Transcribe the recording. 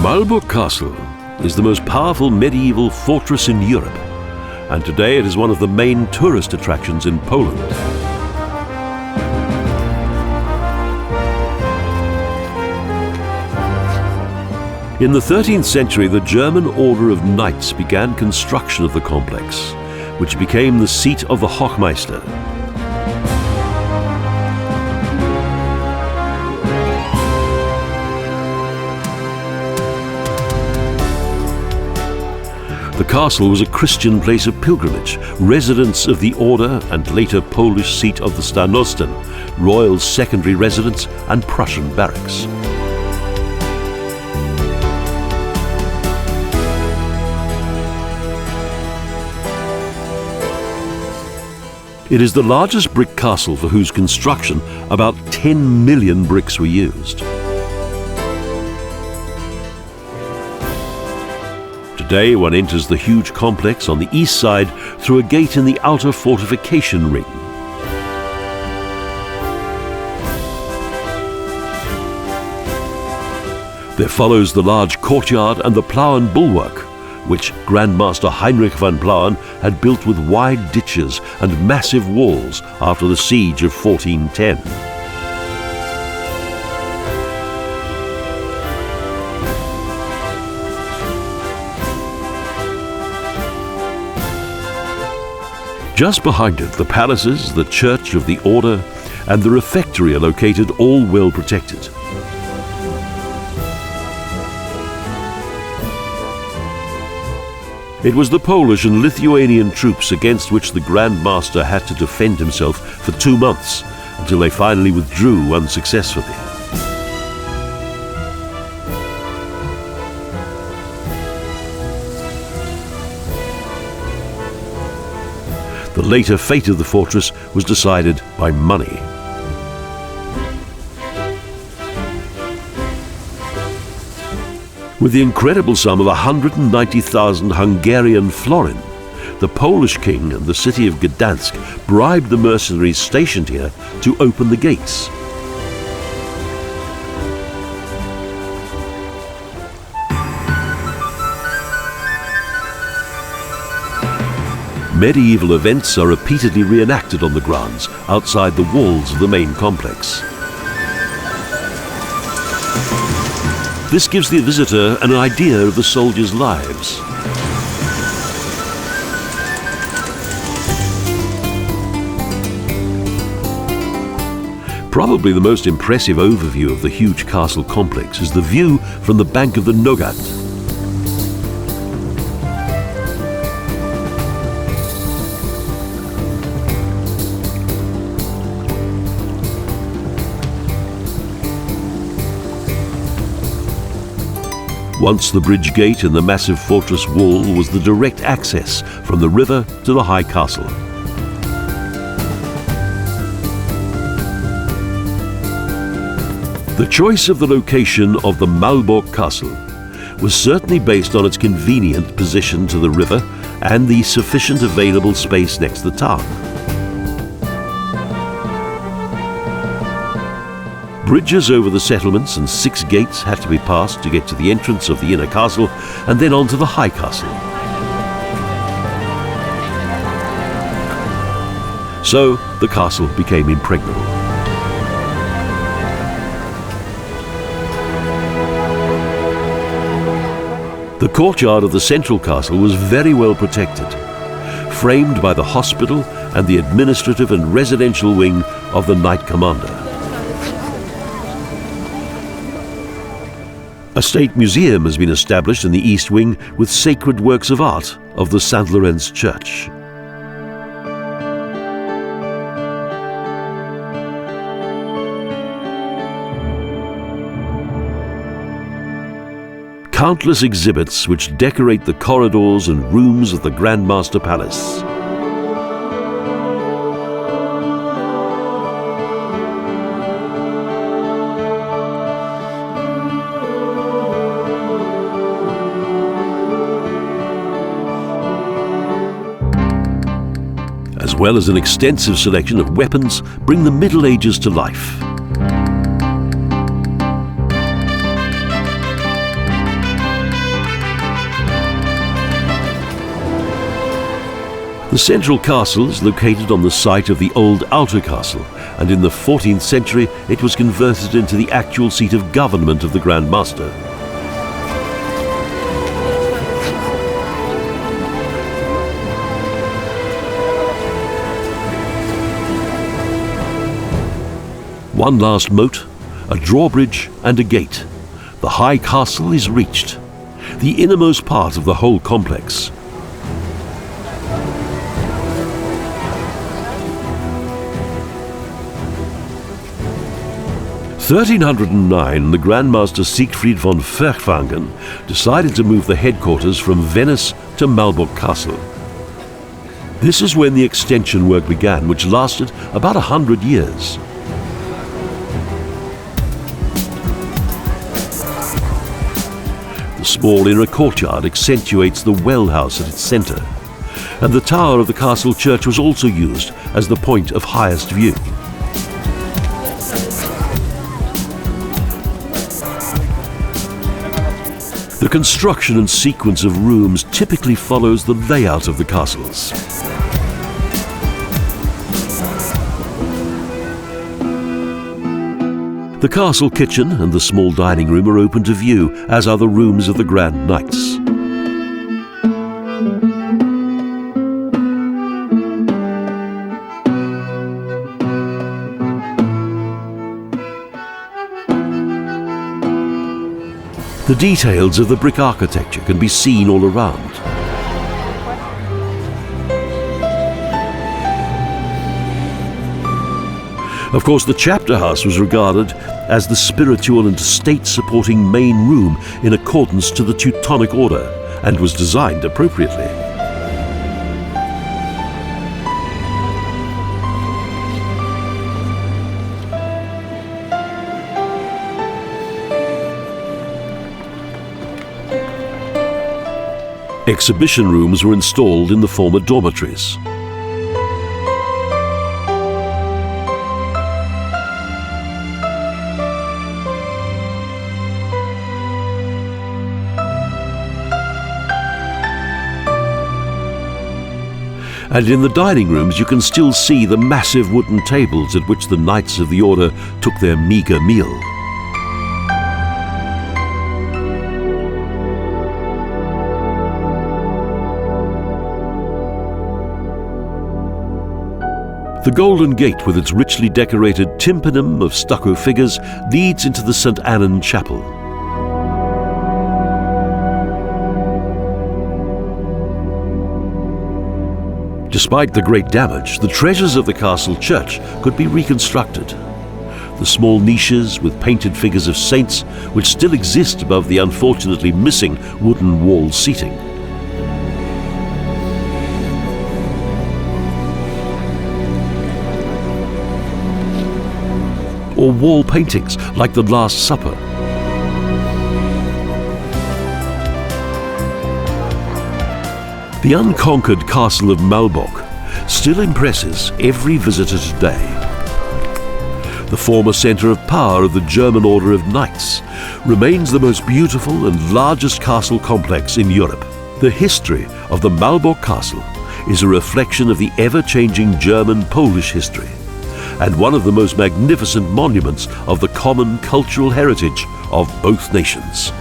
Malbork Castle is the most powerful medieval fortress in Europe, and today it is one of the main tourist attractions in Poland. In the 13th century, the German Order of Knights began construction of the complex, which became the seat of the Hochmeister. The castle was a Christian place of pilgrimage, residence of the order and later Polish seat of the Starnosten, royal secondary residence and Prussian barracks. It is the largest brick castle for whose construction about 10 million bricks were used. Today one enters the huge complex on the east side through a gate in the outer fortification ring. There follows the large courtyard and the Plauen bulwark, which Grandmaster Heinrich von Plauen had built with wide ditches and massive walls after the siege of 1410. Just behind it, the palaces, the church of the order, and the refectory are located, all well protected. It was the Polish and Lithuanian troops against which the Grandmaster had to defend himself for 2 months, until they finally withdrew unsuccessfully. The later fate of the fortress was decided by money. With the incredible sum of 190,000 Hungarian Florin, the Polish king and the city of Gdańsk bribed the mercenaries stationed here to open the gates. Medieval events are repeatedly reenacted on the grounds outside the walls of the main complex. This gives the visitor an idea of the soldiers' lives. Probably the most impressive overview of the huge castle complex is the view from the bank of the Nogat. Once the bridge gate in the massive fortress wall was the direct access from the river to the high castle. The choice of the location of the Malbork Castle was certainly based on its convenient position to the river and the sufficient available space next to the town. Bridges over the settlements and 6 gates had to be passed to get to the entrance of the inner castle and then on to the high castle. So the castle became impregnable. The courtyard of the central castle was very well protected, framed by the hospital and the administrative and residential wing of the Knight Commander. A state museum has been established in the East Wing with sacred works of art of the St. Lawrence Church. Countless exhibits which decorate the corridors and rooms of the Grandmaster Palace. As well as an extensive selection of weapons, bring the Middle Ages to life. The central castle is located on the site of the old outer castle, and in the 14th century it was converted into the actual seat of government of the Grand Master. One last moat, a drawbridge and a gate. The high castle is reached, the innermost part of the whole complex. In 1309, the Grandmaster Siegfried Von Feuchtwangen decided to move the headquarters from Venice to Malbork Castle. This is when the extension work began, which lasted about 100 years. The small inner courtyard accentuates the well house at its centre, and the tower of the castle church was also used as the point of highest view. The construction and sequence of rooms typically follows the layout of the castles. The castle kitchen and the small dining room are open to view, as are the rooms of the Grand Knights. The details of the brick architecture can be seen all around. Of course, the chapter house was regarded as the spiritual and state-supporting main room in accordance to the Teutonic order, and was designed appropriately. Exhibition rooms were installed in the former dormitories. And in the dining rooms you can still see the massive wooden tables at which the knights of the order took their meagre meal. The Golden Gate, with its richly decorated tympanum of stucco figures, leads into the St. Annan Chapel. Despite the great damage, the treasures of the castle church could be reconstructed. The small niches with painted figures of saints, which still exist above the unfortunately missing wooden wall seating. Or wall paintings like the Last Supper. The unconquered castle of Malbork still impresses every visitor today. The former centre of power of the German Order of Knights remains the most beautiful and largest castle complex in Europe. The history of the Malbork Castle is a reflection of the ever-changing German-Polish history, and one of the most magnificent monuments of the common cultural heritage of both nations.